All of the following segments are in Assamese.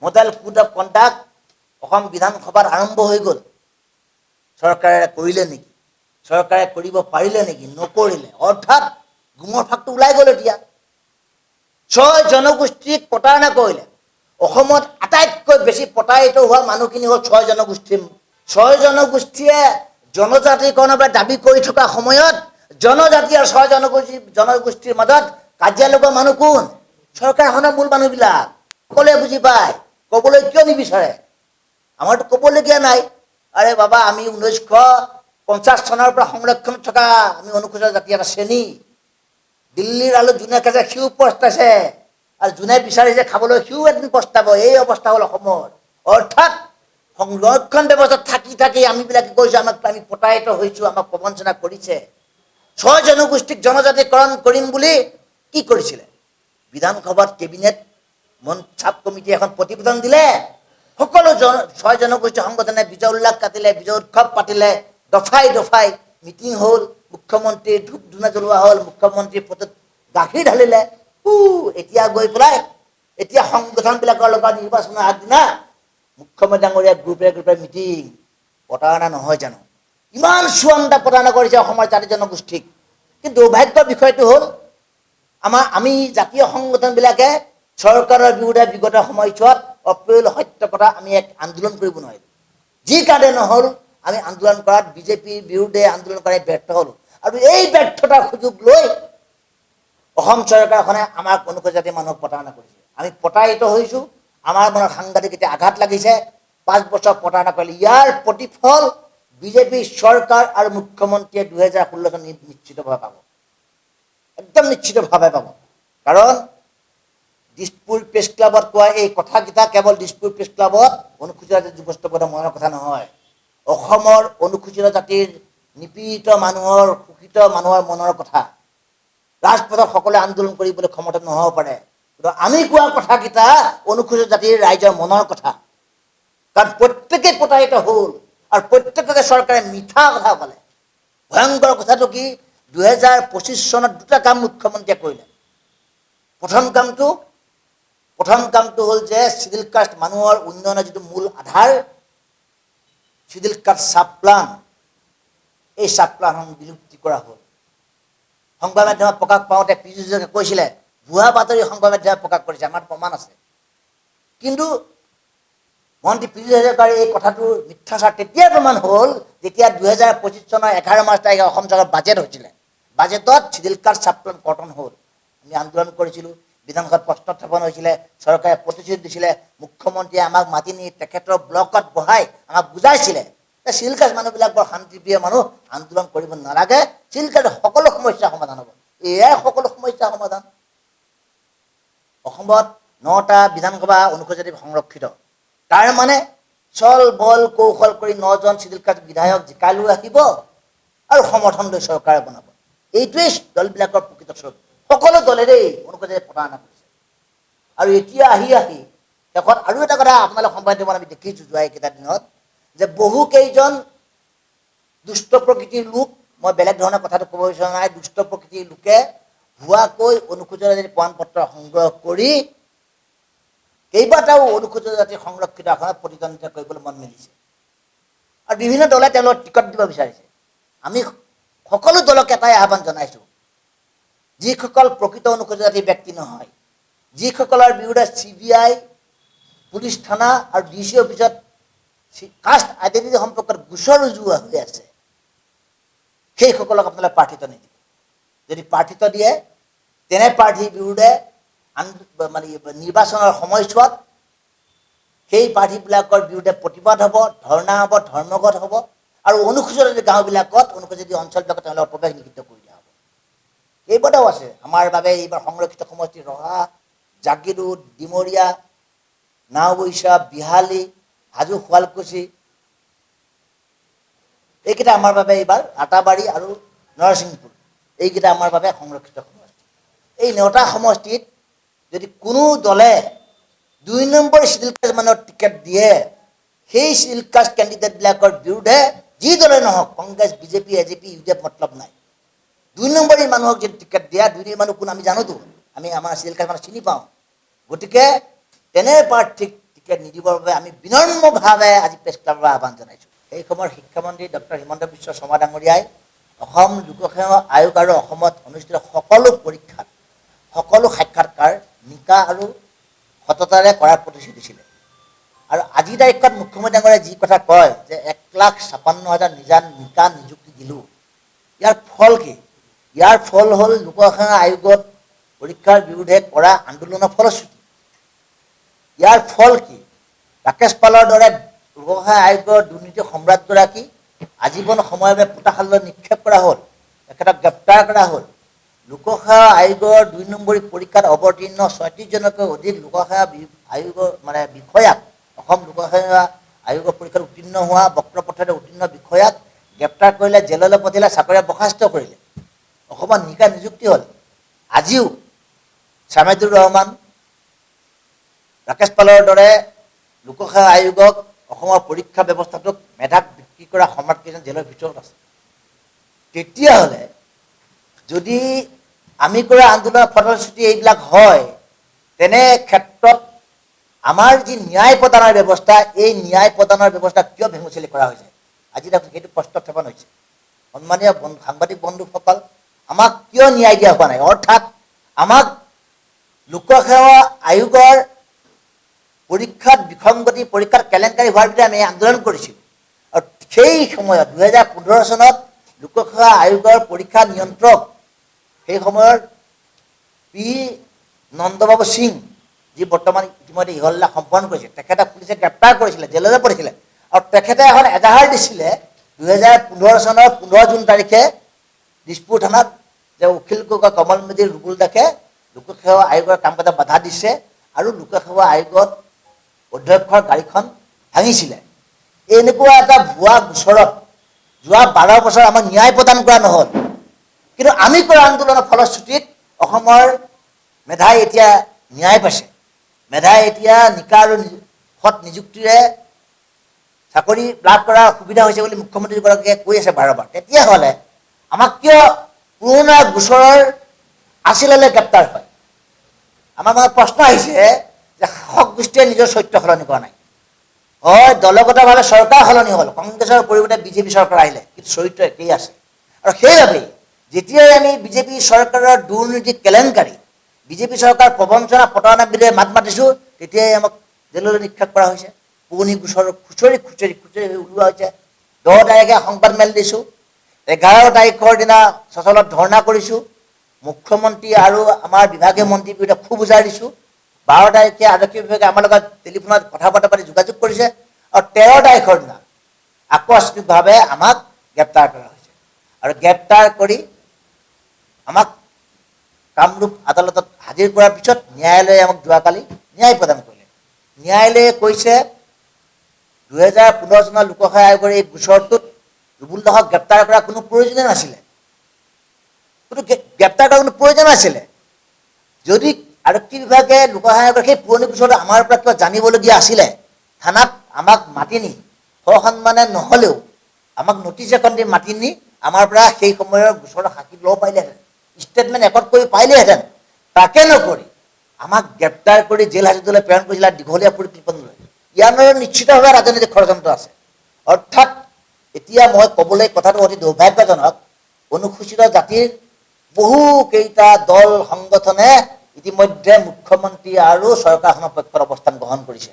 Model code of conduct Assam বিধানসভাত আৰম্ভ হৈ গ'ল। চৰকাৰে কৰিলে নেকি? চৰকাৰে কৰিব পাৰিলে নেকি? নকৰিলে। অৰ্থাৎ গুমৰ ফাঁকটো ওলাই গ'ল। এতিয়া 6 জনগোষ্ঠীক প্ৰতাৰণা কৰিলে। অসমত আটাইতকৈ বেছি প্ৰতাৰিত হোৱা মানুহখিনি হ'ল 6 জনগোষ্ঠী। 6 জনগোষ্ঠীয়ে জনজাতিকৰণৰ বাবে দাবী কৰি থকা সময়ত জনজাতি আৰু 6 জনগোষ্ঠীৰ মাজত কাজিয়া লগোৱা মানুহ কোন? চৰকাৰখনৰ মূল মানুহবিলাক। সকলোৱে বুজি পায়, ক'বলৈ কিয় নিবিচাৰে? আমাৰতো ক'বলগীয়া নাই। আৰে বাবা, আমি 1950 চনৰ পৰা সংৰক্ষণত থকা আমি অনুসূচিত জাতি এটা শ্ৰেণী। দিল্লীৰ আলু যোনে খাইছে সিও পস্তাইছে, আৰু যোনে বিচাৰিছে খাবলৈ সিও এদিন পস্তাব। এই অৱস্থা হ'ল অসমৰ। অৰ্থাৎ সংৰক্ষণ ব্যৱস্থাত থাকি থাকি আমিবিলাকে কৈছোঁ আমি প্ৰতাৰিত হৈছোঁ, আমাক প্ৰবঞ্চনা কৰিছে। 6 জনগোষ্ঠীক জনজাতিকৰণ কৰিম বুলি কি কৰিছিলে? বিধানসভাত কেবিনেট চাব কমিটি এখন প্ৰতিবেদন দিলে। সকলো 6 জনগোষ্ঠী সংগঠনে বিজয় উল্লাস কাটিলে, বিজয় উৎসৱ পাতিলে, দফাই দফাই মিটিং হ'ল, মুখ্যমন্ত্ৰীৰ ধূপ ধূনা জ্বলোৱা হ'ল, মুখ্যমন্ত্ৰীৰ ফটোত গাখীৰ ঢালিলে। এতিয়া গৈ পেলাই এতিয়া সংগঠনবিলাকৰ লগত নিৰ্বাচনৰ আগদিনা মুখ্যমন্ত্ৰী ডাঙৰীয়া গ্ৰুপে মিটিং। প্ৰতাৰণা নহয় জানো? ইমান চুৱান্তা প্ৰতাৰণা কৰিছে অসমৰ জাতি জনগোষ্ঠীক। কিন্তু দুৰ্ভাগ্যৰ বিষয়টো হ'ল আমি জাতীয় সংগঠনবিলাকে চৰকাৰৰ বিৰুদ্ধে বিগত সময়ছোৱাত অপ্ৰিয় সত্য কথা আমি এক আন্দোলন কৰিব নোৱাৰিলোঁ। যি কাৰণে নহ'ল, আমি আন্দোলন কৰাত বিজেপিৰ বিৰুদ্ধে আন্দোলন কৰাই ব্যৰ্থ হ'লোঁ। আৰু এই ব্যৰ্থতাৰ সুযোগ লৈ অসম চৰকাৰখনে আমাক অনুসূচিত জাতিৰ মানুহক প্ৰতাৰণা কৰিছে। আমি প্ৰতাৰিত হৈছোঁ। আমাৰ মনত সাংঘাতিক এতিয়া আঘাত লাগিছে। 5 বছৰ প্ৰতাৰণা কৰিলে ইয়াৰ প্ৰতিফল বিজেপি চৰকাৰ আৰু মুখ্যমন্ত্ৰীয়ে 2016 চন নিশ্চিতভাৱে পাব। একদম নিশ্চিতভাৱে পাব। কাৰণ দিছপুৰ প্ৰেছ ক্লাবত কোৱা এই কথাকেইটা কেৱল দিছপুৰ প্ৰেছ ক্লাবত অনুসূচিত জাতিৰ যুৱস্থ পদৰ মনৰ কথা নহয়। অসমৰ অনুসূচিত জাতিৰ নিপীড়িত মানুহৰ, শোষিত মানুহৰ মনৰ কথা। ৰাজপথত সকলোৱে আন্দোলন কৰিবলৈ ক্ষমতা নহ'ব পাৰে, কিন্তু আমি কোৱা কথাকেইটা অনুসূচিত জাতিৰ ৰাইজৰ মনৰ কথা। কাৰণ প্ৰত্যেকে প্ৰতাৰিত হ'ল আৰু প্ৰত্যেককে চৰকাৰে মিঠা কথা ক'লে। ভয়ংকৰ কথাটো কি? 2025 চনত 2টা কাম মুখ্যমন্ত্ৰীয়ে কৰিলে। প্ৰথম কামটো হ'ল যে চিডিউল কাষ্ট মানুহৰ উন্নয়নৰ যিটো মূল আধাৰ, চিডিউল কাষ্ট চাব প্লান, এই চাব প্লানখন বিলুপ্তি কৰা হ'ল। সংবাদ মাধ্যমত প্ৰকাশ পাওঁতে পীযুষ হাজৰিকাই কৈছিলে, ভুৱা বাতৰি সংবাদ মাধ্যমে প্ৰকাশ কৰিছে, আমাৰ প্ৰমাণ আছে। কিন্তু মন্ত্ৰী পীযুষ হাজৰিকাৰ এই কথাটো মিথ্যাচাৰ তেতিয়াই প্ৰমাণ হ'ল যেতিয়া 2025 চনৰ 11 মাৰ্চ তাৰিখে অসম চৰকাৰৰ বাজেট হৈছিলে। বাজেটত চিডিউল কাষ্ট চাব প্লান কৰ্তন হ'ল। আমি আন্দোলন কৰিছিলোঁ, বিধানসভাত প্ৰশ্ন উত্থাপন হৈছিলে, চৰকাৰে প্ৰতিশ্ৰুতি দিছিলে, মুখ্যমন্ত্ৰীয়ে আমাক মাতি নি তেখেতৰ ব্লকত বহাই আমাক বুজাইছিলে যে চিডিউল কাষ্ট মানুহবিলাক বৰ শান্তিপ্ৰিয় মানুহ, আন্দোলন কৰিব নালাগে, চিডিউল কাষ্টৰ সকলো সমস্যা সমাধান হ'ব। এয়াই সকলো সমস্যা সমাধান। অসমত 9টা বিধানসভা অনুসূচিত জাতি সংৰক্ষিত। তাৰ মানে চল বল কৌশল কৰি 9 জন চিডিউল কাষ্ট বিধায়ক জিকাই লৈ আহিব আৰু সমৰ্থন লৈ চৰকাৰ বনাব। এইটোৱেই দলবিলাকৰ প্ৰকৃত স্বৰূপ। সকলো দলেৰেই অনুসূচিত প্ৰতাৰণা কৰিছে। আৰু এতিয়া আহি শেষত আৰু এটা কথা আপোনালোক সংবাদ মাধ্যমত আমি দেখিছোঁ যোৱা এইকেইটা দিনত, যে বহু কেইজন দুষ্ট প্ৰকৃতিৰ লোক, মই বেলেগ ধৰণৰ কথাটো ক'ব বিচৰা নাই, দুষ্ট প্ৰকৃতিৰ লোকে ভুৱাকৈ অনুসূচিত জাতিৰ প্ৰমাণপত্ৰ সংগ্ৰহ কৰি কেইবাটাও অনুসূচিত জাতিৰ সংৰক্ষিত আসনত প্ৰতিদ্বন্দ্বিতা কৰিবলৈ মন মেলিছে। আৰু বিভিন্ন দলে তেওঁলোকক টিকট দিব বিচাৰিছে। আমি সকলো দলক এটাই আহ্বান জনাইছোঁ, যিসকল প্ৰকৃত অনুসূচিত জাতিৰ ব্যক্তি নহয়, যিসকলৰ বিৰুদ্ধে CBI, পুলিচ থানা আৰু DC অফিচত কাষ্ট আইডেণ্টিটি সম্পৰ্কত গোচৰ ৰুজু হৈ আছে, সেইসকলক আপোনালোকে প্ৰাৰ্থিত্ব নিদিব। যদি প্ৰাৰ্থিত্ব দিয়ে, তেনে প্ৰাৰ্থীৰ বিৰুদ্ধে মানে নিৰ্বাচনৰ সময়ছোৱাত সেই প্ৰাৰ্থীবিলাকৰ বিৰুদ্ধে প্ৰতিবাদ হ'ব, ধৰ্ণা হ'ব, ধৰ্মঘট হ'ব, আৰু অনুসূচিত গাঁওবিলাকত, অনুসূচিত অঞ্চলবিলাকত তেওঁলোকৰ প্ৰৱেশ নিষিদ্ধ কৰি দিয়া হ'ব। কেইবাটাও আছে আমাৰ বাবে এইবাৰ সংৰক্ষিত সমষ্টি ৰহা, জাগিৰোড, ডিমৰীয়া, নাওবৈচা, বিহালী, হাজো, শুৱালকুছি, এইকেইটা আমাৰ বাবে এইবাৰ আটাবাৰী আৰু নৰসিংপুৰ, এইকেইটা আমাৰ বাবে সংৰক্ষিত সমষ্টি। এই 9টা সমষ্টিত যদি কোনো দলে 2 নম্বৰ চিডিউল কাষ্ট মানুহৰ টিকেট দিয়ে, সেই চিডিউল কাষ্ট কেণ্ডিডেটবিলাকৰ বিৰুদ্ধে যি দলে নহওক, কংগ্ৰেছ, বিজেপি, AJP, UDF মতলব নাই, 2 নম্বৰী মানুহক যদি টিকেট দিয়া, 2 মানুহ কোন আমি জানোতো, আমি আমাৰ চিডিউল কাষ্ট মানুহ চিনি পাওঁ। গতিকে তেনে প্ৰাৰ্থীক টিকেট নিদিবৰ বাবে আমি বিনম্ৰভাৱে আজি প্ৰেছ ক্লাবৰ আহ্বান জনাইছোঁ। সেই সময়ৰ শিক্ষামন্ত্ৰী ডক্টৰ হিমন্ত বিশ্ব শৰ্মা ডাঙৰীয়াই অসম লোকসেৱা আয়োগ আৰু অসমত অনুষ্ঠিত সকলো পৰীক্ষাত সকলো সাক্ষাৎকাৰ নিকা আৰু সততাৰে কৰাৰ প্ৰতিশ্ৰুতি দিছিলে। আৰু আজিৰ তাৰিখত মুখ্যমন্ত্ৰী ডাঙৰীয়াই যি কথা কয় যে 1,56,000 নিকা নিযুক্তি দিলোঁ, ইয়াৰ ফল কি? ইয়াৰ ফল হ'ল লোকসেৱা আয়োগত পৰীক্ষাৰ বিৰুদ্ধে কৰা আন্দোলনৰ ফলশ্ৰুতি। ইয়াৰ ফল কি? ৰাকেশ পালৰ দৰে লোকসেৱা আয়োগৰ দুৰ্নীতি সম্ৰাটগৰাকী আজীৱন সময়ৰ বাবে পোতাশাললৈ নিক্ষেপ কৰা হ'ল, তেখেতক গ্ৰেপ্তাৰ কৰা হ'ল। লোকসেৱা আয়োগৰ 2 নম্বৰী পৰীক্ষাত অৱতীৰ্ণ 36জনকৈ অধিক লোকসেৱা আয়োগৰ বিষয়াক, অসম লোকসেৱা আয়োগৰ পৰীক্ষাত উত্তীৰ্ণ হোৱা বক্ৰপথৰে উত্তীৰ্ণ বিষয়াক গ্ৰেপ্তাৰ কৰিলে, জেললৈ পঠিয়ালে, চাকৰিৰে বৰ্খাস্ত কৰিলে। অসমত নিকা নিযুক্তি হ'ল। আজিও ছামেদুৰ ৰহমান, ৰাকেশ পালৰ দৰে লোকসেৱা আয়োগক অসমৰ পৰীক্ষা ব্যৱস্থাটোক মেধাক বিক্ৰী কৰা সম্ৰাটকেইজন জেলৰ ভিতৰত আছে। তেতিয়াহ'লে যদি আমি কৰা আন্দোলনৰ ফলশ্ৰুতি এইবিলাক হয়, তেনে ক্ষেত্ৰত আমাৰ যি ন্যায় প্ৰদানৰ ব্যৱস্থা, এই ন্যায় প্ৰদানৰ ব্যৱস্থা কিয় ভেঙুচেলি কৰা হৈছে? আজি দেখোন সেইটো প্ৰশ্ন উত্থাপন হৈছে। সন্মানীয় সাংবাদিক বন্ধুসকল, আমাক কিয় ন্যায় দিয়া হোৱা নাই? অৰ্থাৎ আমাক লোকসেৱা আয়োগৰ পৰীক্ষাত বিসংগতি, পৰীক্ষাত কেলেংকাৰী হোৱাৰ ভিতৰত আমি আন্দোলন কৰিছিলোঁ। আৰু সেই সময়ত 2015 চনত লোকসেৱা আয়োগৰ পৰীক্ষা নিয়ন্ত্ৰক সেই সময়ৰ পি নন্দবাবু সিং, যি বৰ্তমান ইতিমধ্যে ইহলীলা সম্পন্ন কৰিছে, তেখেতক পুলিচে গ্ৰেপ্তাৰ কৰিছিলে, জেললৈ পঠিয়াইছিলে। আৰু তেখেতে এখন এজাহাৰ দিছিলে 2015 চনৰ 15 জুন তাৰিখে দিছপুৰ থানাত, যে অখিল গগৈ, কমল মেধি, ৰুবুল দাসে লোকসেৱা আয়োগৰ কাম কাজত বাধা দিছে আৰু লোকসেৱা আয়োগত অধ্যক্ষৰ গাড়ীখন ভাঙিছিলে। এনেকুৱা এটা ভুৱা গোচৰত যোৱা 12 বছৰ আমাক ন্যায় প্ৰদান কৰা নহ'ল। কিন্তু আমি কৰা আন্দোলনৰ ফলশ্ৰুতিত অসমৰ মেধাই এতিয়া ন্যায় পাইছে। মেধাই এতিয়া নিকা আৰু সৎ নিযুক্তিৰে চাকৰি লাভ কৰাৰ সুবিধা হৈছে বুলি মুখ্যমন্ত্ৰীগৰাকীয়ে কৈ আছে বাৰবাৰ। তেতিয়াহ'লে আমাক কিয় পুৰণা গোচৰৰ আচিললৈ গ্ৰেপ্তাৰ হয়? আমাৰ মনত প্ৰশ্ন আহিছে যে শাসক গোষ্ঠীয়ে নিজৰ চৰিত্ৰ সলনি কৰা নাই। হয়, দলগতভাৱে চৰকাৰ সলনি হ'ল, কংগ্ৰেছৰ পৰিৱৰ্তে বিজেপি চৰকাৰ আহিলে, কিন্তু চৰিত্ৰ একেই আছে। আৰু সেইবাবেই যেতিয়াই আমি বিজেপি চৰকাৰৰ দুৰ্নীতি কেলেংকাৰী, বিজেপি চৰকাৰ প্ৰবঞ্চনা প্ৰতাৰণাৰ বিৰুদ্ধে মাত মাতিছোঁ, তেতিয়াই আমাক জেললৈ নিক্ষেপ কৰা হৈছে। পুৰণি গোচৰ খুচৰি খুচৰি ওলোৱা হৈছে। 10 তাৰিখে সংবাদ মেল দিছোঁ, 11 তাৰিখৰ দিনা চচলত ধৰ্ণা কৰিছোঁ, মুখ্যমন্ত্ৰী আৰু আমাৰ বিভাগীয় মন্ত্ৰীৰ বিৰুদ্ধে ক্ষোভ উজাৰি দিছোঁ। 12 তাৰিখে আৰক্ষী বিভাগে আমাৰ লগত টেলিফোনত কথা বতৰা পাতি যোগাযোগ কৰিছে। আৰু 13 তাৰিখৰ দিনা আকস্মিকভাৱে আমাক গ্ৰেপ্তাৰ কৰা হৈছে। আৰু গ্ৰেপ্তাৰ কৰি আমাক কামৰূপ আদালতত হাজিৰ কৰাৰ পিছত ন্যায়ালয়ে আমাক যোৱাকালি ন্যায় প্ৰদান কৰিলে। ন্যায়ালয়ে কৈছে 2015 চনৰ লোকসেৱা আয়োগৰ এই গোচৰটোত ৰুবুল দাসক গ্ৰেপ্তাৰ কৰাৰ কোনো প্ৰয়োজনেই নাছিলে। গ্ৰেপ্তাৰ কৰাৰ কোনো প্ৰয়োজন নাছিলে। যদি আৰক্ষী বিভাগে লোকসেৱা আয়োগৰ সেই পুৰণি গোচৰটো আমাৰ পৰা কিবা জানিবলগীয়া আছিলে, থানাত আমাক মাতি নি, সসন্মানে নহ'লেও আমাক নটিচ এখন দি মাতি নি আমাৰ পৰা সেই সময়ৰ গোচৰৰ সাক্ষী ল'ব পাৰিলেহেঁতেন, ষ্টেটমেণ্ট ৰেকৰ্ড কৰিব পাৰিলেহেঁতেন। তাকে নকৰি আমাক গ্ৰেপ্তাৰ কৰি জেল হাজতলৈ প্ৰেৰণ কৰিছিলে দীঘলীয়া পৰিকল্পনালৈ। ইয়াৰ মাজত নিশ্চিতভাৱে ৰাজনৈতিক ষড়যন্ত্ৰ আছে। অৰ্থাৎ এতিয়া মই ক'বলৈ কথাটো অতি দুৰ্ভাগ্যজনক, অনুসূচিত জাতিৰ বহুকেইটা দল সংগঠনে ইতিমধ্যে মুখ্যমন্ত্ৰী আৰু চৰকাৰখনৰ পক্ষত অৱস্থান গ্ৰহণ কৰিছে।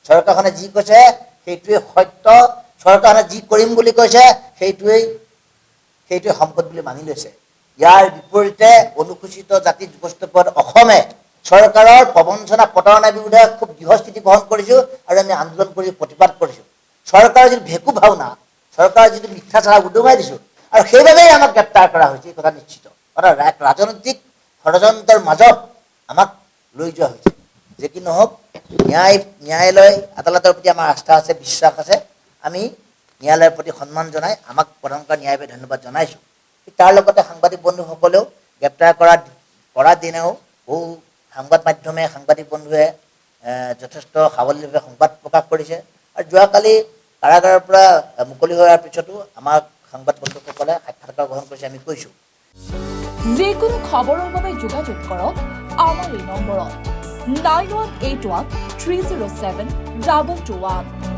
চৰকাৰখনে যি কৈছে সেইটোৱে সত্য, চৰকাৰখনে যি কৰিম বুলি কৈছে সেইটোৱে সম্পদ বুলি মানি লৈছে। ইয়াৰ বিপৰীতে অনুসূচিত জাতি যুৱস্থ অসমে চৰকাৰৰ প্ৰবঞ্চনা প্ৰতাৰণাৰ বিৰুদ্ধে খুব দৃঢ় স্থিতি গ্ৰহণ কৰিছোঁ আৰু আমি আন্দোলন কৰি প্ৰতিবাদ কৰিছোঁ। চৰকাৰৰ যিটো ভেকু ভাওনা, চৰকাৰৰ যিটো মিথ্যা চাৰা উদঙাই দিছোঁ, আৰু সেইবাবেই আমাক গ্ৰেপ্তাৰ কৰা হৈছে, এই কথা নিশ্চিত। অৰ্থাৎ ৰাজনৈতিক ষড়যন্ত্ৰৰ মাজত আমাক লৈ যোৱা হৈছে। যে কি নহওক, ন্যায়ালয় আদালতৰ প্ৰতি আমাৰ আস্থা আছে, বিশ্বাস আছে। আমি ন্যায়ালয়ৰ প্ৰতি সন্মান জনাই আমাক প্ৰদান কৰা ন্যায়ৰ বাবে ধন্যবাদ জনাইছোঁ। তাৰ লগতে সাংবাদিক বন্ধুসকলেও গ্ৰেপ্তাৰ কৰা দিনেও বহু সংবাদ মাধ্যমে, সাংবাদিক বন্ধুৱে যথেষ্ট সাৱলীলভাৱে সংবাদ প্ৰকাশ কৰিছে। আৰু যোৱাকালি কাৰাগাৰৰ পৰা মুকলি হোৱাৰ পিছতো আমাক সংবাদ বন্ধুসকলে সাক্ষাৎকাৰ গ্ৰহণ কৰিছে, আমি কৈছোঁ। যিকোনো খবৰৰ বাবে যোগাযোগ কৰক আমাৰ এই নম্বৰত। 9181 307 221.